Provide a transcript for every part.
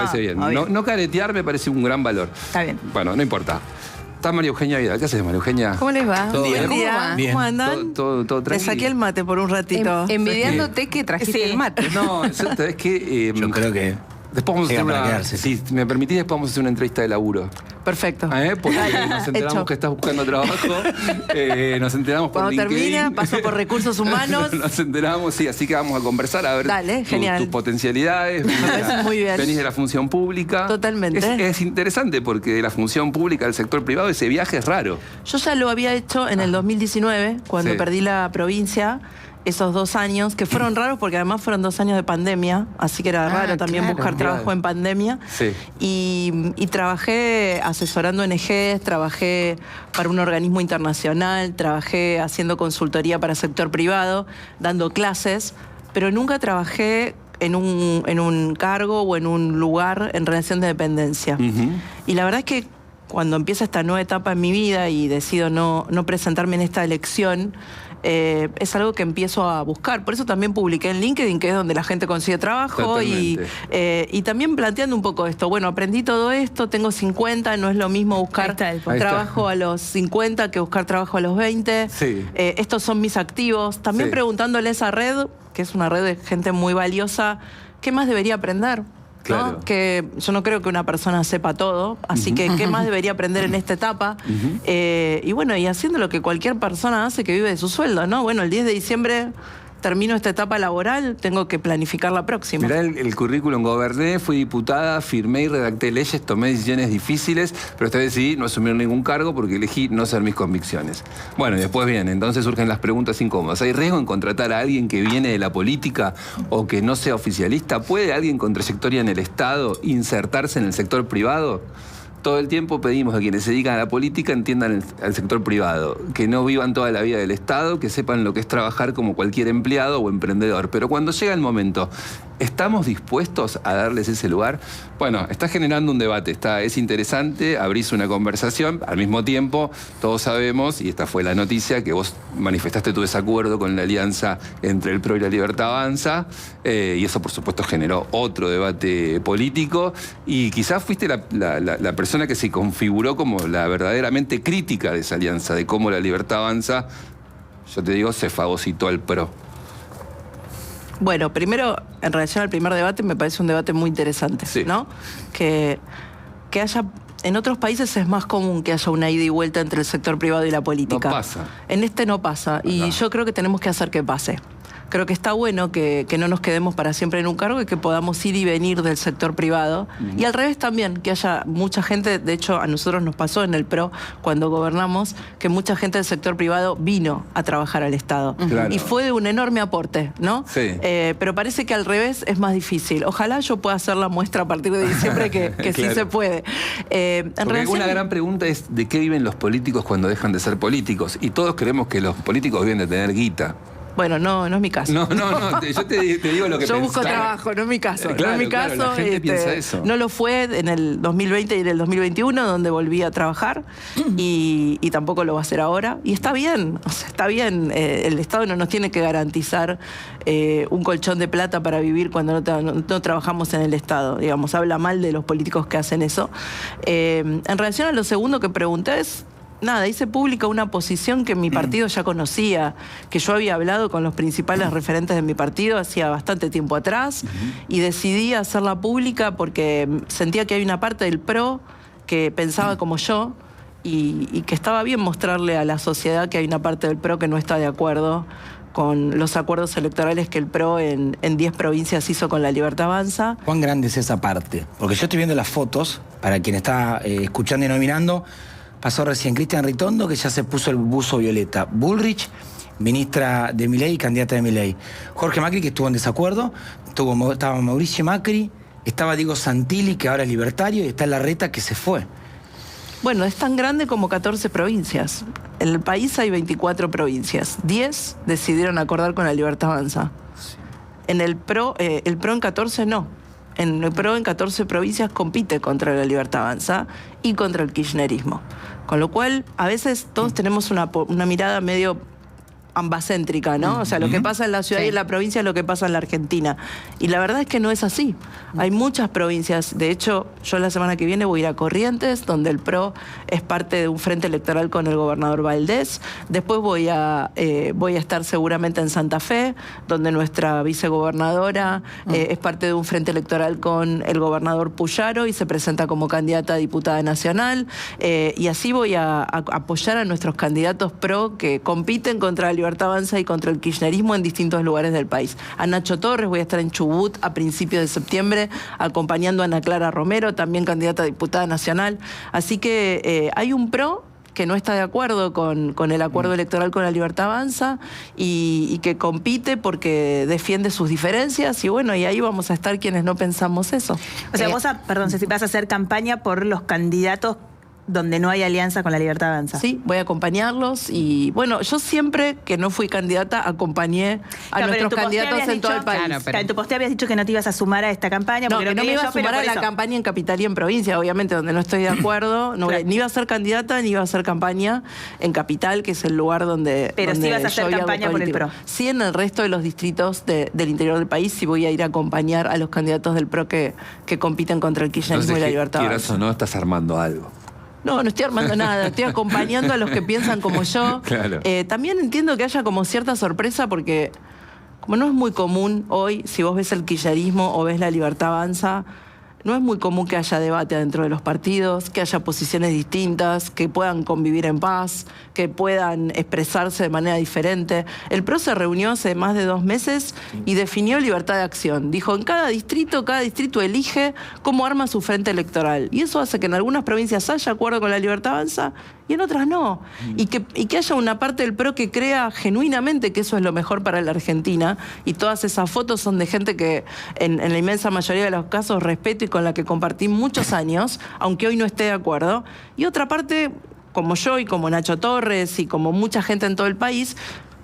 parece bien. No caretear me parece un gran valor. Está bien. Bueno, no importa. Está María Eugenia Vidal. ¿Qué haces, María Eugenia? ¿Cómo les va? ¿Todo bien? ¿Cómo andan? Todo Le tranquilo. saqué el mate por un ratito. Envidiándote que trajiste el mate. No, es que... Yo creo que después vamos a hacer para una... quedarse. Si me permitís, después vamos a hacer una entrevista de laburo. Perfecto. Porque nos enteramos Hecho. que estás buscando trabajo. Nos enteramos por Cuando LinkedIn. termina, paso por recursos humanos. Nos enteramos, sí, así que vamos a conversar a ver Dale, genial. tus potencialidades. Me parece muy bien. Venís de la función pública. Totalmente. Es interesante porque de la función pública al sector privado ese viaje es raro. Yo ya lo había hecho en el 2019, cuando Sí. perdí la provincia. Esos 2 años, que fueron raros porque además fueron 2 años de pandemia, así que era raro también claro, buscar trabajo en pandemia. Sí. Y trabajé asesorando ONGs, trabajé para un organismo internacional, trabajé haciendo consultoría para sector privado, dando clases, pero nunca trabajé en un cargo o en un lugar en relación de dependencia. Y la verdad es que cuando empieza esta nueva etapa en mi vida y decido no presentarme en esta elección, es algo que empiezo a buscar. Por eso también publiqué en LinkedIn, que es donde la gente consigue trabajo. Y también planteando un poco esto. Bueno, aprendí todo esto, tengo 50, no es lo mismo buscar trabajo a los 50 que buscar trabajo a los 20. Sí. Estos son mis activos. También Sí. preguntándole a esa red, que es una red de gente muy valiosa, ¿qué más debería aprender? Claro. ¿No? Que yo no creo que una persona sepa todo, así que ¿qué más debería aprender en esta etapa? Y bueno, y haciendo lo que cualquier persona hace que vive de su sueldo, ¿no? Bueno, el 10 de diciembre termino esta etapa laboral, tengo que planificar la próxima. Mirá el currículum, goberné, fui diputada, firmé y redacté leyes, tomé decisiones difíciles, pero esta vez decidí no asumir ningún cargo porque elegí no ser mis convicciones. Bueno, y después bien, entonces surgen las preguntas incómodas. ¿Hay riesgo en contratar a alguien que viene de la política o que no sea oficialista? ¿Puede alguien con trayectoria en el Estado insertarse en el sector privado? Todo el tiempo pedimos a quienes se dedican a la política entiendan al sector privado, que no vivan toda la vida del Estado, que sepan lo que es trabajar como cualquier empleado o emprendedor. Pero cuando llega el momento, ¿estamos dispuestos a darles ese lugar? Bueno, está generando un debate, es interesante, abrís una conversación, al mismo tiempo todos sabemos, y esta fue la noticia, que vos manifestaste tu desacuerdo con la alianza entre el PRO y la Libertad Avanza, y eso por supuesto generó otro debate político, y quizás fuiste la persona que se configuró como la verdaderamente crítica de esa alianza, de cómo la Libertad Avanza, yo te digo, se fagocitó al PRO. Bueno, primero, en relación al primer debate, me parece un debate muy interesante, Sí. ¿no? Que haya... En otros países es más común que haya una ida y vuelta entre el sector privado y la política. No pasa. En este no pasa. Y yo creo que tenemos que hacer que pase. Creo que está bueno que no nos quedemos para siempre en un cargo y que podamos ir y venir del sector privado. Y al revés también, que haya mucha gente, de hecho a nosotros nos pasó en el PRO cuando gobernamos, que mucha gente del sector privado vino a trabajar al Estado. Claro. Y fue de un enorme aporte, ¿no? Sí. Pero parece que al revés es más difícil. Ojalá yo pueda hacer la muestra a partir de diciembre que Claro. sí se puede. Porque una gran pregunta es ¿de qué viven los políticos cuando dejan de ser políticos? Y todos creemos que los políticos viven de tener guita. Bueno, no es mi caso. No, yo te digo lo que Yo busco pensás. trabajo, no es mi caso. Claro, no es mi claro, caso. la gente piensa eso. No lo fue en el 2020 y en el 2021, donde volví a trabajar, y tampoco lo va a hacer ahora. Y está bien, o sea, está bien. El Estado no nos tiene que garantizar un colchón de plata para vivir cuando no trabajamos en el Estado. Digamos, habla mal de los políticos que hacen eso. En relación a lo segundo que pregunté es... Nada, hice pública una posición que mi partido ya conocía, que yo había hablado con los principales referentes de mi partido hacía bastante tiempo atrás, y decidí hacerla pública porque sentía que hay una parte del PRO que pensaba como yo y que estaba bien mostrarle a la sociedad que hay una parte del PRO que no está de acuerdo con los acuerdos electorales que el PRO en 10 provincias hizo con la Libertad Avanza. ¿Cuán grande es esa parte? Porque yo estoy viendo las fotos, para quien está escuchando y no mirando. Pasó recién Cristian Ritondo, que ya se puso el buzo violeta. Bullrich, ministra de Milei y candidata de Milei. Jorge Macri, que estuvo en desacuerdo. Estaba Mauricio Macri. Estaba Diego Santilli, que ahora es libertario. Y está Larreta, que se fue. Bueno, es tan grande como 14 provincias. En el país hay 24 provincias. 10 decidieron acordar con la Libertad Avanza. En el PRO en 14 no. En el PRO en 14 provincias compite contra la Libertad Avanza y contra el kirchnerismo. Con lo cual, a veces todos tenemos una mirada medio ambacéntrica, ¿no? O sea, lo que pasa en la ciudad y en la provincia es lo que pasa en la Argentina. Y la verdad es que no es así. Hay muchas provincias. De hecho, yo la semana que viene voy a ir a Corrientes, donde el PRO es parte de un frente electoral con el gobernador Valdés. Después voy a estar seguramente en Santa Fe, donde nuestra vicegobernadora es parte de un frente electoral con el gobernador Puyaro y se presenta como candidata a diputada nacional. Y así voy a apoyar a nuestros candidatos PRO que compiten contra la Libertad Avanza y contra el kirchnerismo en distintos lugares del país. A Nacho Torres voy a estar en Chubut a principios de septiembre, acompañando a Ana Clara Romero, también candidata a diputada nacional. Así que hay un PRO que no está de acuerdo con el acuerdo electoral con la Libertad Avanza y que compite porque defiende sus diferencias y bueno, y ahí vamos a estar quienes no pensamos eso. O sea, vos, perdón, Ceci, vas a hacer campaña por los candidatos donde no hay alianza con la Libertad Avanza. Sí, voy a acompañarlos y bueno, yo siempre que no fui candidata acompañé a nuestros candidatos en todo el país. Claro, pero en tu posteo habías dicho que no te ibas a sumar a esta campaña. No, que no me iba a sumar a la campaña en capital y en provincia, obviamente, donde no estoy de acuerdo. No, ni iba a ser candidata ni iba a hacer campaña en capital, que es el lugar donde. Pero sí vas a hacer campaña por el PRO. Sí, en el resto de los distritos del interior del país, sí voy a ir a acompañar a los candidatos del PRO que compiten contra el kirchnerismo y la Libertad Avanza. Quieras o no, estás armando algo. No estoy armando nada, estoy acompañando a los que piensan como yo. Claro. También entiendo que haya como cierta sorpresa porque como no es muy común hoy, si vos ves el kirchnerismo o ves la Libertad Avanza, no es muy común que haya debate dentro de los partidos, que haya posiciones distintas, que puedan convivir en paz, que puedan expresarse de manera diferente. El PRO se reunió hace más de 2 meses y definió libertad de acción. Dijo, en cada distrito elige cómo arma su frente electoral. Y eso hace que en algunas provincias haya acuerdo con la Libertad Avanza y en otras no. Y que haya una parte del PRO que crea genuinamente que eso es lo mejor para la Argentina. Y todas esas fotos son de gente que en la inmensa mayoría de los casos respeto y con la que compartí muchos años, aunque hoy no esté de acuerdo. Y otra parte, como yo y como Nacho Torres y como mucha gente en todo el país,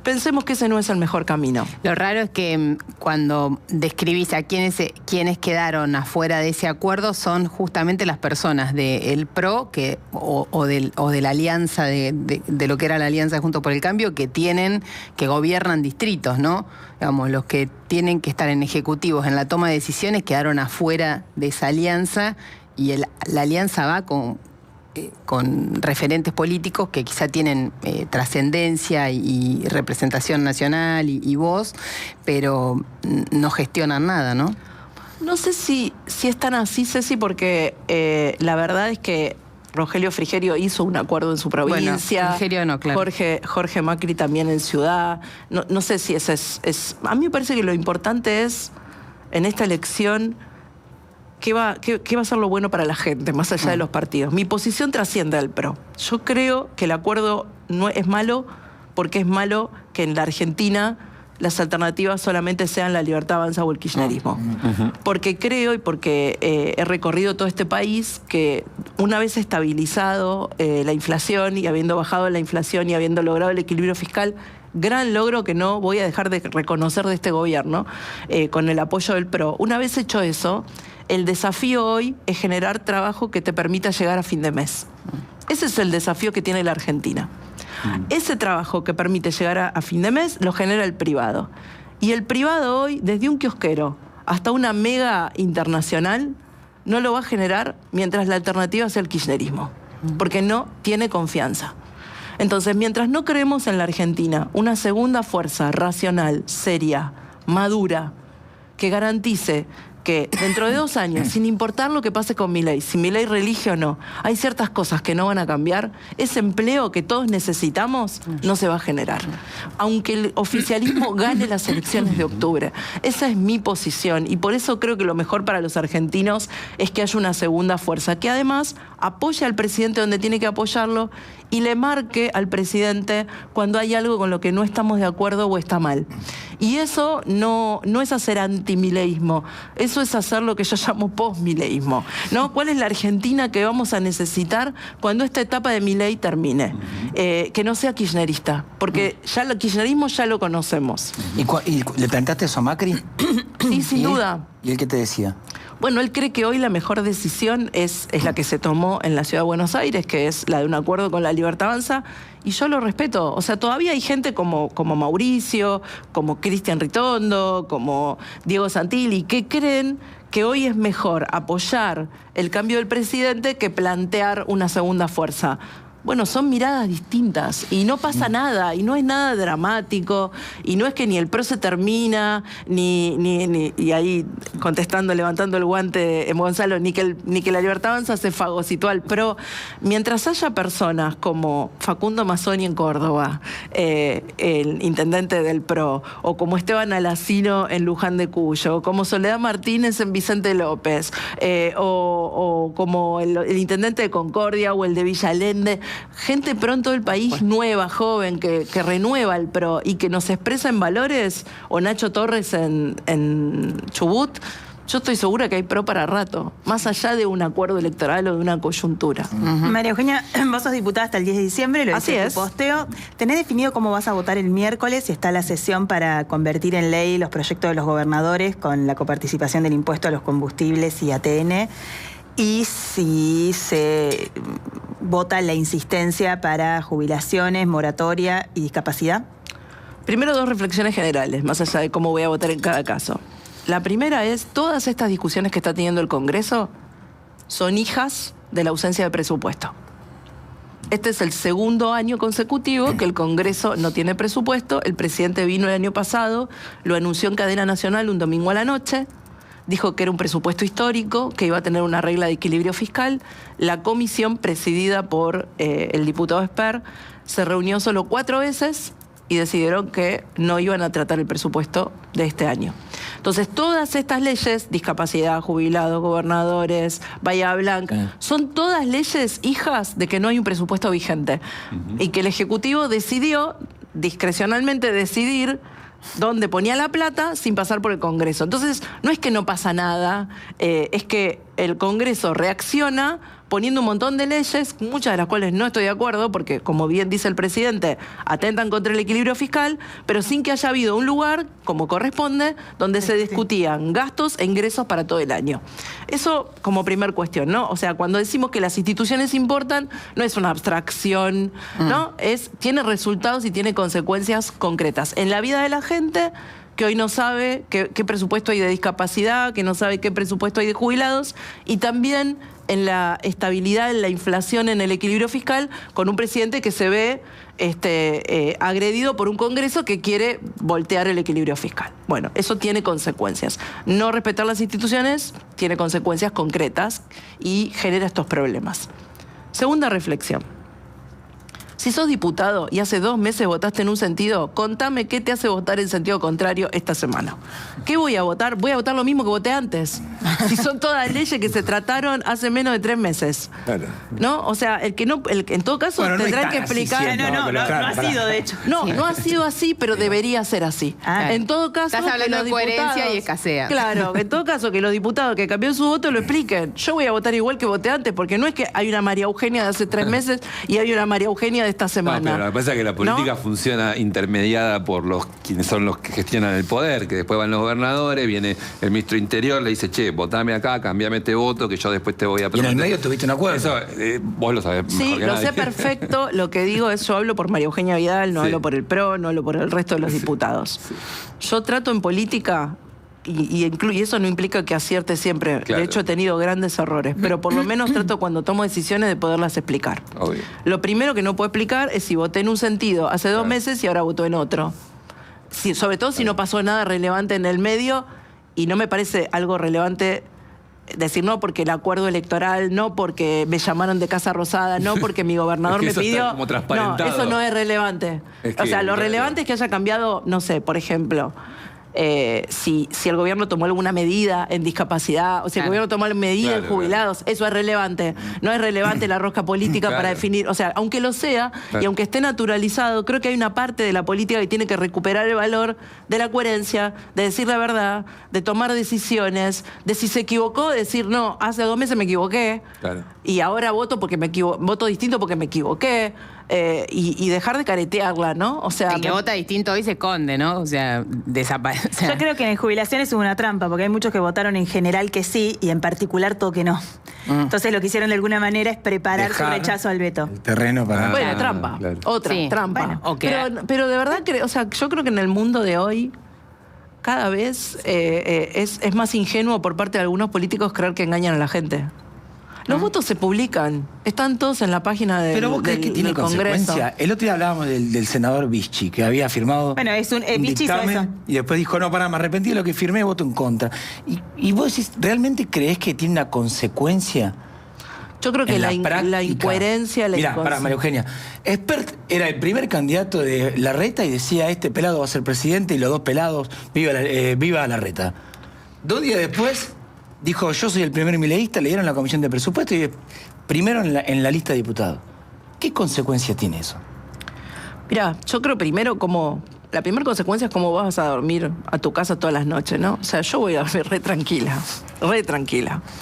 pensemos que ese no es el mejor camino. Lo raro es que cuando describís a quienes quedaron afuera de ese acuerdo son justamente las personas del PRO o de la alianza, de lo que era la Alianza Juntos por el Cambio, que gobiernan distritos, ¿no? Digamos, los que tienen que estar en ejecutivos, en la toma de decisiones, quedaron afuera de esa alianza y la alianza va con referentes políticos que quizá tienen trascendencia y representación nacional y voz, pero no gestionan nada, ¿no? No sé si es tan así, Ceci, porque la verdad es que Rogelio Frigerio hizo un acuerdo en su provincia. Bueno, Frigerio no, claro. Jorge Macri también en Ciudad. No sé si ese es... A mí me parece que lo importante es, en esta elección, ¿qué va a ser lo bueno para la gente, más allá de los partidos? Mi posición trasciende al PRO. Yo creo que el acuerdo no es malo porque es malo que en la Argentina las alternativas solamente sean la Libertad Avanza o el kirchnerismo. Porque creo y porque he recorrido todo este país que una vez estabilizado la inflación y habiendo bajado la inflación y habiendo logrado el equilibrio fiscal, gran logro que no voy a dejar de reconocer de este gobierno, con el apoyo del PRO. Una vez hecho eso, el desafío hoy es generar trabajo que te permita llegar a fin de mes. Ese es el desafío que tiene la Argentina. Ese trabajo que permite llegar a fin de mes lo genera el privado. Y el privado hoy, desde un kiosquero hasta una mega internacional, no lo va a generar mientras la alternativa sea el kirchnerismo, porque no tiene confianza. Entonces, mientras no creemos en la Argentina una segunda fuerza racional, seria, madura, que garantice que dentro de 2 años, sin importar lo que pase con Milei, si Milei reelige o no, hay ciertas cosas que no van a cambiar, ese empleo que todos necesitamos no se va a generar. Aunque el oficialismo gane las elecciones de octubre. Esa es mi posición y por eso creo que lo mejor para los argentinos es que haya una segunda fuerza, que además apoye al presidente donde tiene que apoyarlo y le marque al presidente cuando hay algo con lo que no estamos de acuerdo o está mal. Y eso no es hacer antimileísmo, eso es hacer lo que yo llamo post-mileísmo, ¿no? ¿Cuál es la Argentina que vamos a necesitar cuando esta etapa de Milei termine? Que no sea kirchnerista, porque ya el kirchnerismo ya lo conocemos. ¿Y le planteaste eso a Macri? Sí, sin duda. ¿Y él qué te decía? Bueno, él cree que hoy la mejor decisión es la que se tomó en la Ciudad de Buenos Aires, que es la de un acuerdo con la Libertad Avanza, y yo lo respeto. O sea, todavía hay gente como Mauricio, como Cristian Ritondo, como Diego Santilli, que creen que hoy es mejor apoyar el cambio del presidente que plantear una segunda fuerza. Bueno, son miradas distintas y no pasa nada, y no es nada dramático, y no es que ni el PRO se termina, y ahí contestando, levantando el guante, Gonzalo, ni que la Libertad Avanza se fagocitó al PRO. Mientras haya personas como Facundo Mazzoni en Córdoba, el intendente del PRO, o como Esteban Alacino en Luján de Cuyo, o como Soledad Martínez en Vicente López, o como el intendente de Concordia o el de Villa Allende, gente pronto del país nueva, joven, que renueva el PRO y que nos expresa en valores, o Nacho Torres en Chubut, yo estoy segura que hay PRO para rato, más allá de un acuerdo electoral o de una coyuntura. María Eugenia, vos sos diputada hasta el 10 de diciembre, lo Así decía en es. tu posteo. ¿Tenés definido cómo vas a votar el miércoles? Está la sesión para convertir en ley los proyectos de los gobernadores con la coparticipación del impuesto a los combustibles y ATN. Y si se vota la insistencia para jubilaciones, moratoria y discapacidad. Primero, dos reflexiones generales, más allá de cómo voy a votar en cada caso. La primera es, todas estas discusiones que está teniendo el Congreso son hijas de la ausencia de presupuesto. Este es el segundo año consecutivo que el Congreso no tiene presupuesto. El presidente vino el año pasado, lo anunció en cadena nacional un domingo a la noche, dijo que era un presupuesto histórico, que iba a tener una regla de equilibrio fiscal. La comisión, presidida por el diputado Esper, se reunió solo 4 veces y decidieron que no iban a tratar el presupuesto de este año. Entonces, todas estas leyes, discapacidad, jubilados, gobernadores, Bahía Blanca, son todas leyes hijas de que no hay un presupuesto vigente y que el Ejecutivo decidió, discrecionalmente decidir, donde ponía la plata sin pasar por el Congreso. Entonces, no es que no pasa nada, es que el Congreso reacciona poniendo un montón de leyes, muchas de las cuales no estoy de acuerdo, porque, como bien dice el presidente, atentan contra el equilibrio fiscal, pero sin que haya habido un lugar, como corresponde, donde se discutían gastos e ingresos para todo el año. Eso como primer cuestión, ¿no? O sea, cuando decimos que las instituciones importan, no es una abstracción, ¿no? Tiene resultados y tiene consecuencias concretas en la vida de la gente, que hoy no sabe qué presupuesto hay de discapacidad, que no sabe qué presupuesto hay de jubilados, y también en la estabilidad, en la inflación, en el equilibrio fiscal, con un presidente que se ve agredido por un Congreso que quiere voltear el equilibrio fiscal. Bueno, eso tiene consecuencias. No respetar las instituciones tiene consecuencias concretas y genera estos problemas. Segunda reflexión. Si sos diputado y hace 2 meses votaste en un sentido, contame qué te hace votar en sentido contrario esta semana. ¿Qué voy a votar? Voy a votar lo mismo que voté antes. Si son todas leyes que se trataron hace menos de 3 meses. Claro. ¿No? O sea, en todo caso, bueno, tendrán que explicar. No ha sido, de hecho. No, no ha sido así, pero debería ser así. En todo caso, estás hablando de coherencia y escasea. Claro, en todo caso, que los diputados que cambiaron su voto lo expliquen. Yo voy a votar igual que voté antes, porque no es que hay una María Eugenia de hace 3 meses y hay una María Eugenia de esta semana. No, pero lo que pasa es que la política funciona intermediada por quienes son los que gestionan el poder, que después van los gobernadores, viene el ministro Interior, le dice, che, votame acá, cambiame este voto, que yo después te voy a preguntar. ¿Y en el medio tuviste un acuerdo? Eso, vos lo sabés mejor Sí, que lo nadie. sé perfecto. Lo que digo es, yo hablo por María Eugenia Vidal, no hablo por el PRO, no hablo por el resto de los diputados. Yo trato en política... Y eso no implica que acierte siempre. Claro. De hecho, he tenido grandes errores. Pero por lo menos trato, cuando tomo decisiones, de poderlas explicar. Obvio. Lo primero que no puedo explicar es si voté en un sentido hace 2 meses y ahora voto en otro. Sobre todo si no pasó nada relevante en el medio, y no me parece algo relevante decir no porque el acuerdo electoral, no porque me llamaron de Casa Rosada, no porque mi gobernador Es que me eso pidió. está como transparentado. No, eso no es relevante. O sea, lo relevante es que haya cambiado, no sé, por ejemplo... si el gobierno tomó alguna medida en discapacidad, o si el gobierno tomó alguna medida en jubilados, eso es relevante. No es relevante la rosca política para definir, o sea, aunque lo sea, y aunque esté naturalizado, creo que hay una parte de la política que tiene que recuperar el valor de la coherencia, de decir la verdad, de tomar decisiones, de si se equivocó, decir, no, hace 2 meses me equivoqué, y ahora voto distinto porque me equivoqué. y dejar de caretearla, ¿no? O sea, El que vota distinto hoy se esconde, ¿no? O sea, desaparece. O sea, Yo creo que en jubilaciones hubo una trampa, porque hay muchos que votaron en general que sí y en particular todo que no. Entonces lo que hicieron de alguna manera es preparar su Dejar rechazo al veto. el terreno para... bueno, trampa. claro. Otra, Sí, trampa. bueno, ok. Pero de verdad, o sea, yo creo que en el mundo de hoy cada vez es más ingenuo por parte de algunos políticos creer que engañan a la gente. Los votos se publican, están todos en la página Pero vos crees que tiene del Congreso. consecuencia. El otro día hablábamos del senador Vichy, que había firmado Bueno, es un Vichy hizo dictamen eso. y después dijo, no, me arrepentí de lo que firmé, voto en contra. Y vos decís, ¿realmente crees que tiene una consecuencia? Yo creo que en la práctica? incoherencia, la Mirá, pará, María Eugenia. Expert era el primer candidato de Larreta y decía, este pelado va a ser presidente y los dos pelados, viva Larreta. 2 días después dijo, yo soy el primer mileísta, le dieron la comisión de presupuesto y primero en la lista de diputados. ¿Qué consecuencia tiene eso? Mirá, yo creo primero la primera consecuencia es cómo vas a dormir a tu casa todas las noches, ¿no? O sea, yo voy a dormir re tranquila,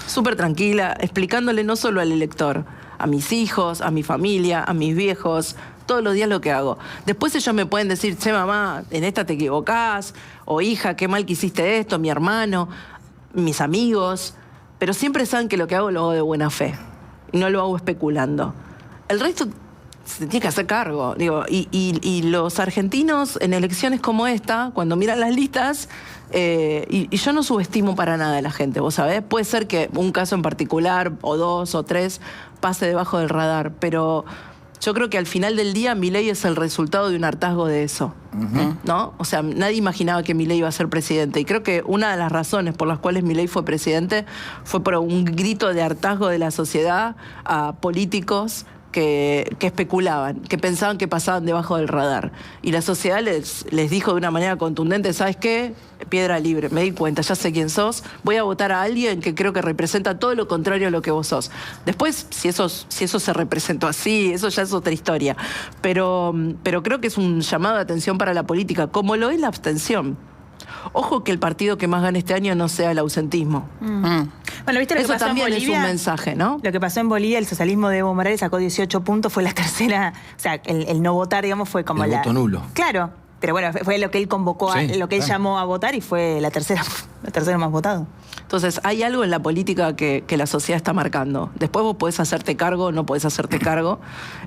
súper tranquila, explicándole no solo al elector, a mis hijos, a mi familia, a mis viejos, todos los días lo que hago. Después ellos me pueden decir, che, mamá, en esta te equivocás, o hija, qué mal que hiciste esto, mi hermano, mis amigos, pero siempre saben que lo que hago lo hago de buena fe, y no lo hago especulando. El resto se tiene que hacer cargo. Digo, y los argentinos en elecciones como esta, cuando miran las listas, y yo no subestimo para nada a la gente, vos sabés, puede ser que un caso en particular, o 2 o 3, pase debajo del radar, pero yo creo que al final del día Milei es el resultado de un hartazgo de eso, ¿no? O sea, nadie imaginaba que Milei iba a ser presidente, y creo que una de las razones por las cuales Milei fue presidente fue por un grito de hartazgo de la sociedad a políticos que especulaban, que pensaban que pasaban debajo del radar. Y la sociedad les dijo de una manera contundente, ¿sabes qué? Piedra libre, me di cuenta, ya sé quién sos, voy a votar a alguien que creo que representa todo lo contrario a lo que vos sos. Después, si eso se representó así, eso ya es otra historia. Pero creo que es un llamado de atención para la política, como lo es la abstención. Ojo que el partido que más gane este año no sea el ausentismo. Bueno, ¿viste lo que Eso pasó también en es Bolivia? un mensaje, ¿no? Lo que pasó en Bolivia, el socialismo de Evo Morales sacó 18 puntos, fue la tercera, o sea, el no votar, digamos, fue como El voto nulo. Claro, pero bueno, fue lo que él convocó, Sí, lo que él claro. llamó a votar y fue la tercera más votado. Entonces, hay algo en la política que la sociedad está marcando. Después vos podés hacerte cargo, no podés hacerte cargo.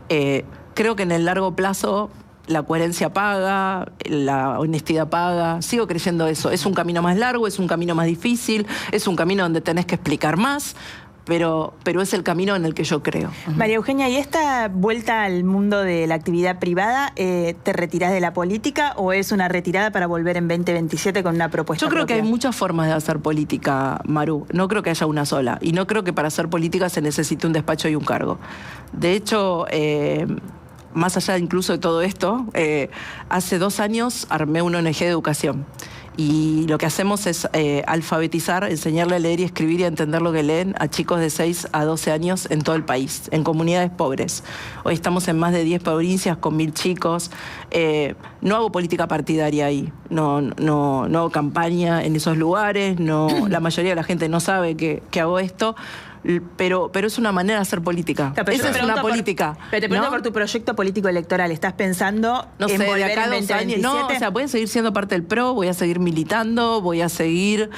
Creo que en el largo plazo la coherencia paga, la honestidad paga. Sigo creyendo eso. Es un camino más largo, es un camino más difícil, es un camino donde tenés que explicar más, pero es el camino en el que yo creo. María Eugenia, ¿y esta vuelta al mundo de la actividad privada, te retirás de la política o es una retirada para volver en 2027 con una propuesta Yo creo que hay propia? muchas formas de hacer política, Maru. No creo que haya una sola. Y no creo que para hacer política se necesite un despacho y un cargo. De hecho, más allá incluso de todo esto, hace 2 años armé una ONG de educación. Y lo que hacemos es alfabetizar, enseñarle a leer y escribir y a entender lo que leen a chicos de 6 a 12 años en todo el país, en comunidades pobres. Hoy estamos en más de 10 provincias con 1000 chicos. No hago política partidaria ahí, no hago campaña en esos lugares, la mayoría de la gente no sabe que hago esto. Pero es una manera de hacer política. Claro, pero yo Esa te es una pregunto política. Pero te pregunto ¿no? por tu proyecto político electoral. ¿Estás pensando No sé, en de volver acá a en 2 años. 2027? No, o sea, voy a seguir siendo parte del PRO, voy a seguir militando, voy a seguir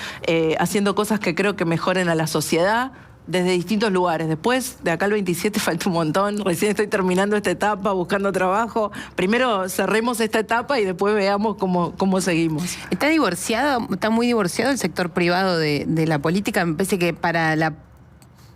haciendo cosas que creo que mejoren a la sociedad desde distintos lugares. Después, de acá al 27 falta un montón. Recién estoy terminando esta etapa, buscando trabajo. Primero cerremos esta etapa y después veamos cómo seguimos. Está muy divorciado el sector privado de la política. Me parece que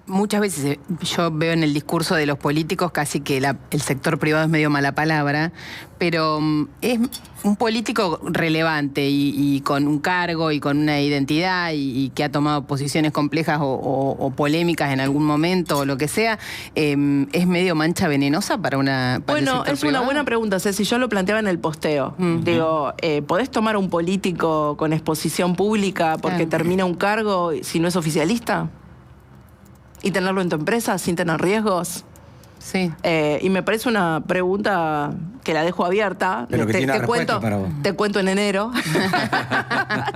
muchas veces yo veo en el discurso de los políticos casi que el sector privado es medio mala palabra, pero es un político relevante y con un cargo y con una identidad y que ha tomado posiciones complejas o polémicas en algún momento o lo que sea, ¿es medio mancha venenosa para el Bueno, sector es privado? una buena pregunta, Ceci. Yo lo planteaba en el posteo. Digo, ¿podés tomar a un político con exposición pública porque termina un cargo si no es oficialista? ¿Y tenerlo en tu empresa sin tener riesgos? Sí. Y me parece una pregunta que la dejo abierta. Pero que tiene una respuesta para vos. Te cuento en enero.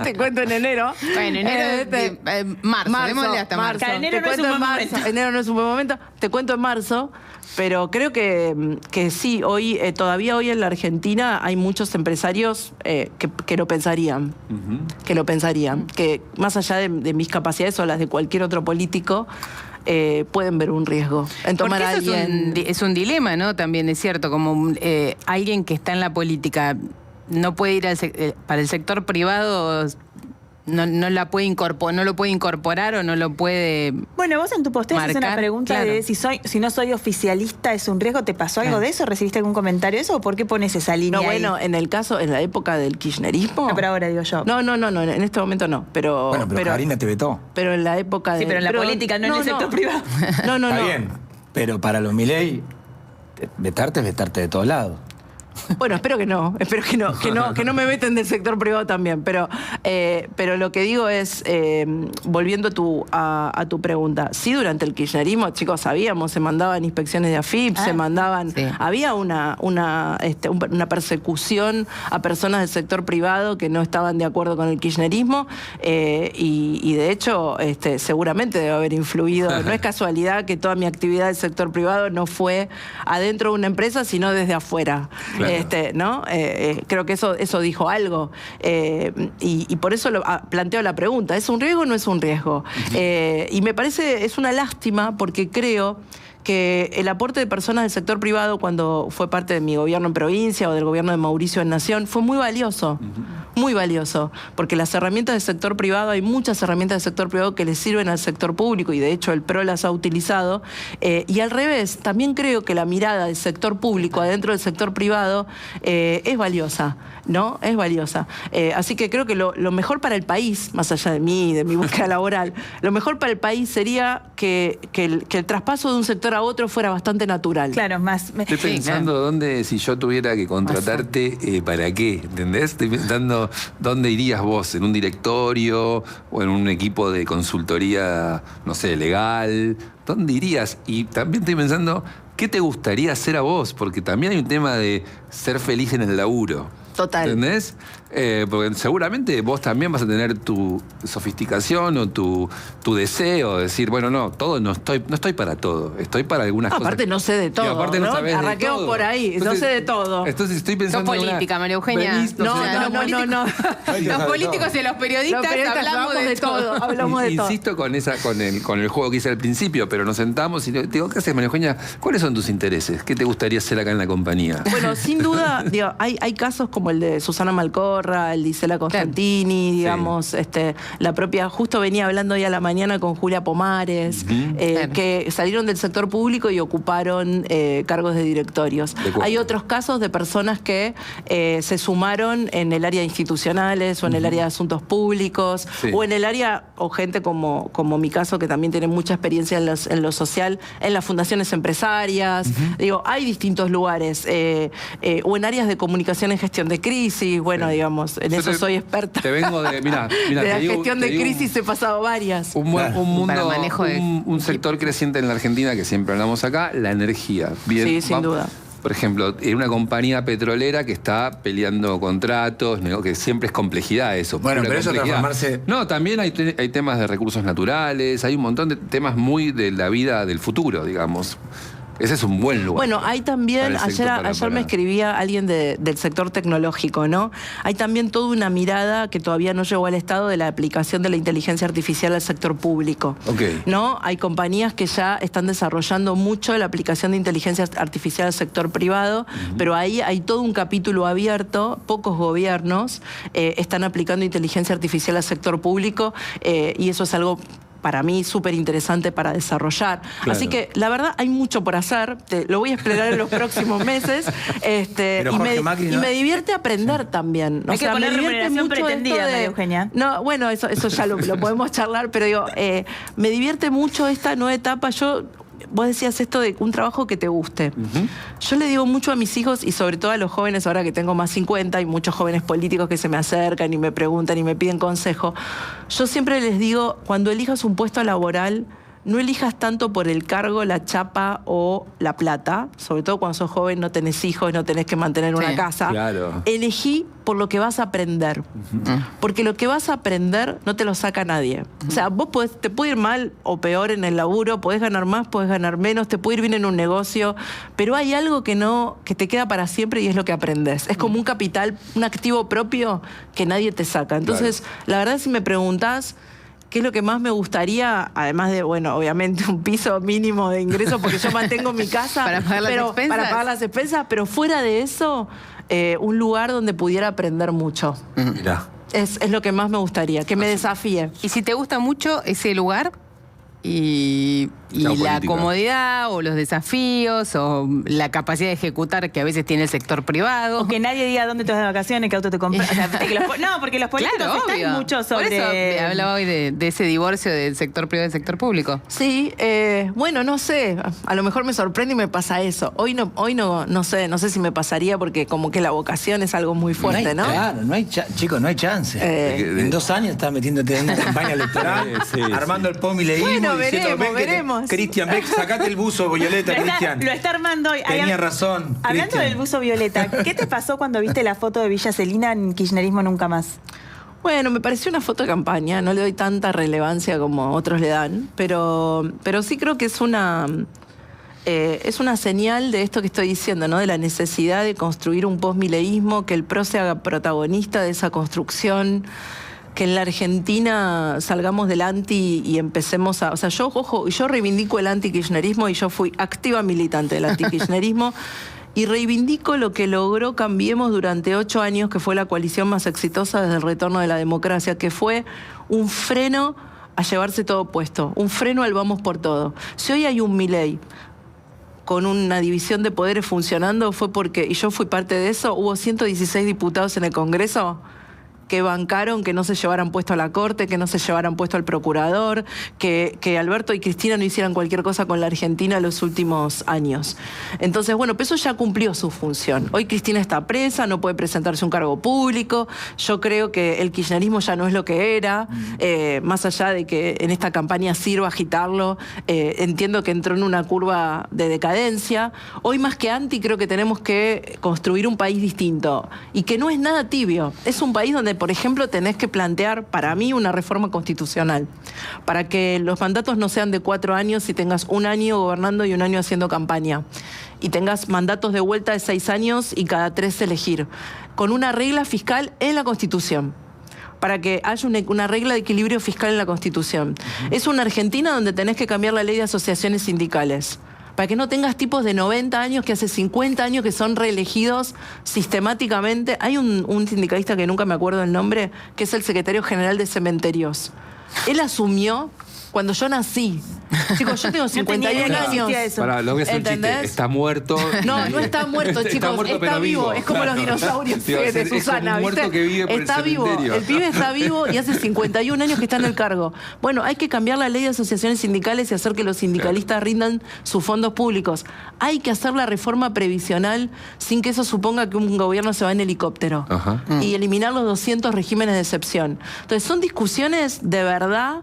Te cuento en enero. Bueno, enero, marzo, démosle hasta marzo. Claro, enero Te no es cuento un en buen marzo. momento. Enero no es un buen momento. Te cuento en marzo. Pero creo que sí, hoy todavía hoy en la Argentina hay muchos empresarios que lo pensarían. Que lo pensarían. Que más allá de mis capacidades o las de cualquier otro político, pueden ver un riesgo en tomar a Porque eso alguien. es un dilema, ¿no? También es cierto, como alguien que está en la política no puede ir para el sector privado, no lo puede incorporar o no lo puede. Bueno, vos en tu posteo haces una marcar, pregunta claro. de si no soy oficialista es un riesgo. ¿Te pasó algo Claro. de eso? ¿Recibiste algún comentario de eso? ¿O por qué pones esa línea No, bueno, ahí? en el caso, en la época del kirchnerismo. No, pero ahora digo yo. No, en este momento no. Pero, Bueno, pero Karina te vetó. pero en la época de. Sí, pero en la política, no en el sector privado. No. Está bien. Pero para los Milei, vetarte es vetarte de todos lados. Bueno, espero que no me meten del sector privado también. Pero lo que digo es, volviendo a tu pregunta, sí, durante el kirchnerismo, chicos, sabíamos, se mandaban inspecciones de AFIP, se mandaban, sí. había una persecución a personas del sector privado que no estaban de acuerdo con el kirchnerismo, y de hecho, seguramente debe haber influido. No es casualidad que toda mi actividad del sector privado no fue adentro de una empresa, sino desde afuera. Claro. ¿No? Creo que eso dijo algo. Y por eso planteo la pregunta. ¿Es un riesgo o no es un riesgo? Y me parece, es una lástima porque creo que el aporte de personas del sector privado cuando fue parte de mi gobierno en provincia o del gobierno de Mauricio en Nación fue muy valioso. Muy valioso, porque las herramientas del sector privado, hay muchas herramientas del sector privado que le sirven al sector público y de hecho el PRO las ha utilizado. Y al revés, también creo que la mirada del sector público adentro del sector privado es valiosa, ¿no? Es valiosa. Así que creo que lo mejor para el país, más allá de mí, de mi búsqueda laboral, lo mejor para el país sería que el traspaso de un sector a otro fuera bastante natural. Claro, más. Estoy pensando dónde, si yo tuviera que contratarte, ¿para qué? ¿Entendés? Estoy pensando dónde irías vos, en un directorio o en un equipo de consultoría, no sé, legal. ¿Dónde irías? Y también estoy pensando, ¿qué te gustaría hacer a vos? Porque también hay un tema de ser feliz en el laburo. Total. ¿Entendés? Porque seguramente vos también vas a tener tu sofisticación o tu deseo de decir, bueno, no estoy para todo, estoy para algunas cosas. Aparte no sé de todo, Y aparte no ¿no? sabés de Arranquemos todo. por ahí, Entonces, no sé de todo. Entonces estoy pensando Sos en una- política, María Eugenia. Venís, No. Los políticos y los periodistas hablamos de todo. Hablamos de todo. Insisto con el juego que hice al principio, pero nos sentamos y te digo, ¿qué haces, María Eugenia? ¿Cuáles son tus intereses? ¿Qué te gustaría hacer acá en la compañía? Bueno, sin duda, digo, hay casos como el de Susana Malcorra, el de Isela Constantini, digamos, la propia, justo venía hablando hoy a la mañana con Julia Pomares, Claro. que salieron del sector público y ocuparon cargos de directorios. acuerdo. Hay otros casos de personas que se sumaron en el área de institucionales o en el área de asuntos públicos, Sí. o en el área, o gente como mi caso, que también tiene mucha experiencia en lo social, en las fundaciones empresarias. Digo, hay distintos lugares, o en áreas de comunicación en gestión de crisis. Bueno, digamos, en Yo eso te- soy experta. Te vengo de, mira, De la te digo- gestión te de digo crisis he pasado varias. un mundo, Para manejo de- un sector creciente en la Argentina que siempre hablamos acá, la energía. Bien, Sí, sin duda. Por ejemplo, en una compañía petrolera que está peleando contratos, que siempre es complejidad eso. Bueno, pura pero eso complejidad. transformarse- No, también hay temas de recursos naturales, hay un montón de temas muy de la vida del futuro, digamos. Ese es un buen lugar. Bueno, hay también, para el sector, ayer me escribía alguien del sector tecnológico, ¿no? Hay también toda una mirada que todavía no llegó al estado de la aplicación de la inteligencia artificial al sector público. Ok. ¿No? Hay compañías que ya están desarrollando mucho la aplicación de inteligencia artificial al sector privado, pero ahí hay todo un capítulo abierto, pocos gobiernos están aplicando inteligencia artificial al sector público, y eso es algo para mí súper interesante para desarrollar. Claro. Así que la verdad hay mucho por hacer, lo voy a explorar en los próximos meses, Pero Jorge Macri y no- me divierte aprender también. Hay que poner me divierte remuneración mucho pretendida, esto María Eugenia. No, bueno, eso ya lo podemos charlar, pero digo, me divierte mucho esta nueva etapa. Vos decías esto de un trabajo que te guste. Yo le digo mucho a mis hijos y sobre todo a los jóvenes, ahora que tengo más 50, hay muchos jóvenes políticos que se me acercan y me preguntan y me piden consejo. Yo siempre les digo, cuando elijas un puesto laboral, no elijas tanto por el cargo, la chapa o la plata, sobre todo cuando sos joven, no tenés hijos, no tenés que mantener una casa. Claro. Elegí por lo que vas a aprender. Porque lo que vas a aprender no te lo saca nadie. O sea, vos te puede ir mal o peor en el laburo, podés ganar más, podés ganar menos, te puede ir bien en un negocio, pero hay algo que te queda para siempre y es lo que aprendes. Es como un capital, un activo propio que nadie te saca. Entonces, la verdad, si me preguntás qué es lo que más me gustaría, además de, bueno, obviamente un piso mínimo de ingresos, porque yo mantengo mi casa para pagar las expensas. Para pagar las expensas, pero fuera de eso, un lugar donde pudiera aprender mucho. Mirá. Es lo que más me gustaría, que me desafíe. Y si te gusta mucho ese lugar y Chao, la política. comodidad o los desafíos o la capacidad de ejecutar que a veces tiene el sector privado. O que nadie diga dónde te vas de vacaciones, qué auto te compras. O sea, no, porque los políticos Claro, están obvio. mucho Por sobre... eso hablaba hoy de ese divorcio del sector privado y del sector público. Sí, bueno, no sé, a lo mejor me sorprende y me pasa eso. Hoy no sé si me pasaría porque como que la vocación es algo muy fuerte, ¿no? Claro, chicos, no hay chance. En 2 años estás metiéndote en una campaña electoral, Sí, sí. armando el pomileísmo, Bueno, diciendo, veremos. Cristian, ven, sacate el buzo, Violeta, Cristian. Lo está armando hoy. Tenía razón. Hablando Cristian. del buzo violeta, ¿qué te pasó cuando viste la foto de Villa Celina en Kirchnerismo Nunca Más? Bueno, me pareció una foto de campaña, no le doy tanta relevancia como otros le dan, pero sí creo que es una señal de esto que estoy diciendo, ¿no? De la necesidad de construir un postmileísmo, que el PRO se haga protagonista de esa construcción, que en la Argentina salgamos del anti y empecemos a... O sea, yo reivindico el anti-kirchnerismo y yo fui activa militante del anti-kirchnerismo y reivindico lo que logró Cambiemos durante 8 años, que fue la coalición más exitosa desde el retorno de la democracia, que fue un freno a llevarse todo puesto, un freno al vamos por todo. Si hoy hay un Milei con una división de poderes funcionando, fue porque, y yo fui parte de eso, hubo 116 diputados en el Congreso que bancaron que no se llevaran puesto a la Corte, que no se llevaran puesto al procurador, que Alberto y Cristina no hicieran cualquier cosa con la Argentina los últimos años. Entonces, bueno, pues eso ya cumplió su función. Hoy Cristina está presa, no puede presentarse un cargo público. Yo creo que el kirchnerismo ya no es lo que era, más allá de que en esta campaña sirva agitarlo, entiendo que entró en una curva de decadencia. Hoy más que anti creo que tenemos que construir un país distinto y que no es nada tibio. Es un país donde, por ejemplo, tenés que plantear, para mí, una reforma constitucional, para que los mandatos no sean de 4 años y tengas 1 año gobernando y 1 año haciendo campaña, y tengas mandatos de vuelta de 6 años y cada 3 elegir, con una regla fiscal en la Constitución, para que haya una regla de equilibrio fiscal en la Constitución. Es una Argentina donde tenés que cambiar la ley de asociaciones sindicales, para que no tengas tipos de 90 años que hace 50 años que son reelegidos sistemáticamente. Hay un sindicalista que nunca me acuerdo el nombre, que es el secretario general de Cementerios. Él asumió cuando yo nací. Chicos, yo tengo 51 años. Pará, lo voy a hacer un chiste. ¿Entendés? Está muerto. No está muerto, chicos. Está muerto, pero vivo. Es como los Claro. dinosaurios Digo, de es como Susana, un muerto ¿viste? que vive por Está el vivo. cementerio. El pibe está vivo y hace 51 años que está en el cargo. Bueno, hay que cambiar la ley de asociaciones sindicales y hacer que los sindicalistas rindan sus fondos públicos. Hay que hacer la reforma previsional sin que eso suponga que un gobierno se va en helicóptero. Ajá. Y eliminar los 200 regímenes de excepción. Entonces, son discusiones de verdad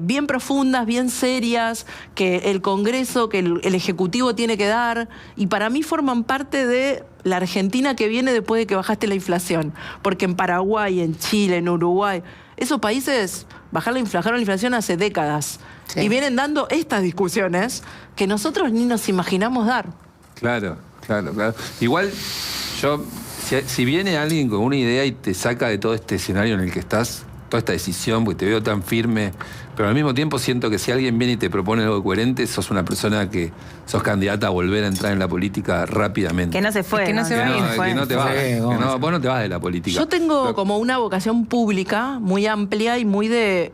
bien profundas, bien serias, que el Congreso, que el Ejecutivo tiene que dar, y para mí forman parte de la Argentina que viene después de que bajaste la inflación. Porque en Paraguay, en Chile, en Uruguay, esos países bajaron la inflación hace décadas. Sí. Y vienen dando estas discusiones que nosotros ni nos imaginamos dar. Claro. Igual, si viene alguien con una idea y te saca de todo este escenario en el que estás, toda esta decisión, porque te veo tan firme, pero al mismo tiempo siento que si alguien viene y te propone algo coherente, sos una persona que sos candidata a volver a entrar en la política rápidamente. Que no se fue. Es que no se va a ir. Que no te vas. Sí, vamos. Vos no te vas de la política. Yo tengo Pero- como una vocación pública muy amplia y muy de...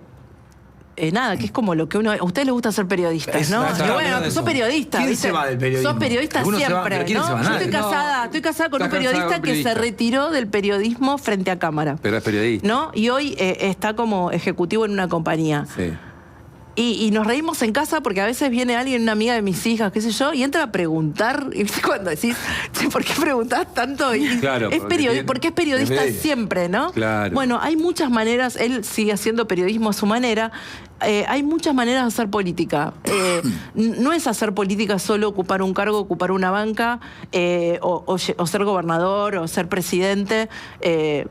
nada, que es como lo que uno... A ustedes les gusta ser periodistas, ¿no? Estaba Y hablando bueno, de sos eso. periodista, ¿Quién ¿viste? se va del periodismo? Sos periodista Algunos se van, siempre, pero ¿quién ¿no? se va? Yo Nadie. estoy casada con un Estás casada periodista con un que se periodista. retiró del periodismo frente a cámara. Pero es periodista. ¿No? Y hoy está como ejecutivo en una compañía. Sí. Y nos reímos en casa porque a veces viene alguien, una amiga de mis hijas, qué sé yo, y entra a preguntar. Y ¿viste cuando decís, che, ¿por qué preguntás tanto? Y Claro, es porque es periodista es medio. siempre, ¿no? Claro. Bueno, hay muchas maneras, él sigue haciendo periodismo a su manera, hay muchas maneras de hacer política. No es hacer política solo ocupar un cargo, ocupar una banca, o ser gobernador, o ser presidente.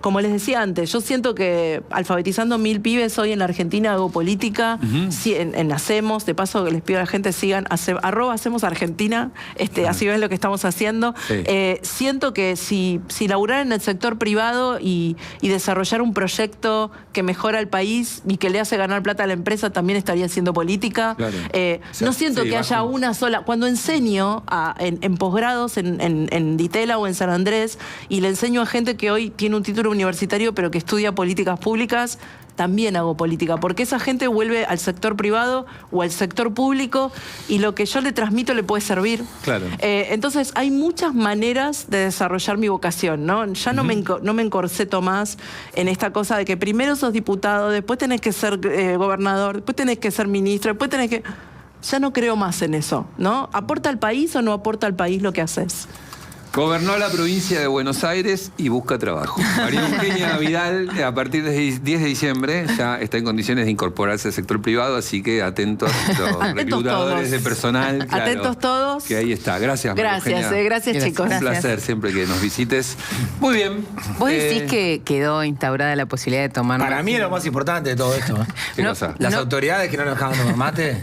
Como les decía antes, yo siento que alfabetizando 1000 pibes hoy en la Argentina hago política. En Hacemos, de paso que les pido a la gente sigan, @HacemosArgentina, así ven lo que estamos haciendo. Sí. Siento que si laburar en el sector privado y desarrollar un proyecto que mejora el país y que le hace ganar plata a la empresa, también estaría haciendo política. Claro. No siento sí, que haya una sola. Cuando enseño en posgrados en Ditela o en San Andrés y le enseño a gente que hoy tiene un título universitario pero que estudia políticas públicas, también hago política, porque esa gente vuelve al sector privado o al sector público y lo que yo le transmito le puede servir. Claro. Entonces hay muchas maneras de desarrollar mi vocación, ¿no? Ya no me encorseto más en esta cosa de que primero sos diputado, después tenés que ser gobernador, después tenés que ser ministro, después tenés que... Ya no creo más en eso, ¿no? ¿Aporta al país o no aporta al país lo que haces? Gobernó la provincia de Buenos Aires y busca trabajo. María Eugenia Vidal, a partir del 10 de diciembre, ya está en condiciones de incorporarse al sector privado, así que atentos los reclutadores todos. de personal. Claro, Atentos todos. Que ahí está. Gracias, María Gracias, Eugenia. gracias chicos. Un placer siempre que nos visites. Muy bien. Vos decís que quedó instaurada la posibilidad de tomar Para mate. mí es lo más importante de todo esto. ¿Qué No, cosa? Las autoridades que no nos dejaban tomar mate.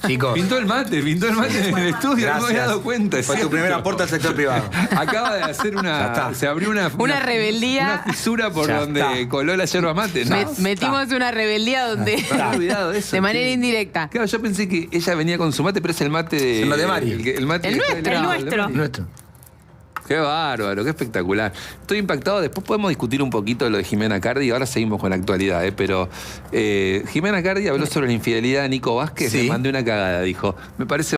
Chicos, Pintó el mate en el estudio, no me había dado cuenta. Fue tu primer aporte al sector privado. Acaba de hacer Ya está. se abrió una rebeldía. una fisura por Ya donde está. coló la yerba mate. ¿no? Metimos una rebeldía donde... Me había olvidado de eso. de manera Sí. indirecta. Claro, yo pensé que ella venía con su mate, pero es el mate de... El mate de Mari. El mate El que nuestro. está del lado, El nuestro. de Mari. Nuestro. Qué bárbaro, qué espectacular. Estoy impactado. Después podemos discutir un poquito de lo de Jimena Cardi. Ahora seguimos con la actualidad, pero Jimena Cardi habló sobre la infidelidad de Nico Vázquez. Sí. Le mandé una cagada, dijo. Me parece